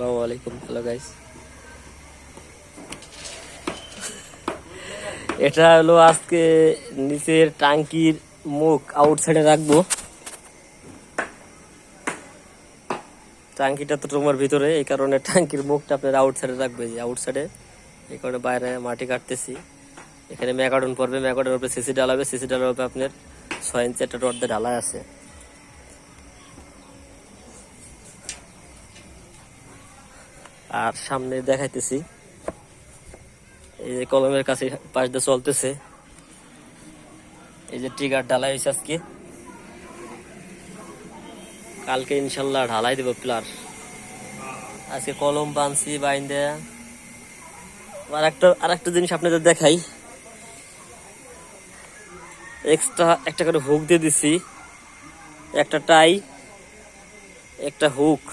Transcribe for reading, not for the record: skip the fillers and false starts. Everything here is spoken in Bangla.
আসসালামু আলাইকুম। হ্যালো গাইস, এটা হলো আজকে নিচের টাঙ্কির মুখ আউটসাইডে রাখবো। টাঙ্কিটা তো তোমার ভিতরে, এই কারণে টাঙ্কির মুখটা আপনার আউটসাইডে রাখবে, যে আউটসাইডে। এই কারণে বাইরে মাটি কাটতেছি। এখানে ম্যাগাডন পড়বে, ম্যাগাডনের উপরে সিসি ডালাবে, সিসি ডালার উপরে আপনার 6 ইঞ্চি একটা রড দিয়ে ঢালাই আছে। আর সামনে দেখাইতেছি, এই যে কলমের কাছে পাশ দিয়ে চলতেছে, এই যে ট্রিগার ঢালাই হয়েছে আজকে। কালকে ইনশাল্লাহ ঢালাই দেবো পিলার। আজকে কলম বানছি বাইন্দে। আর একটা জিনিস আপনাদের দেখাই, এক্সট্রা একটা করে হুক দিয়ে দিছি, একটা টাই, একটা হুক।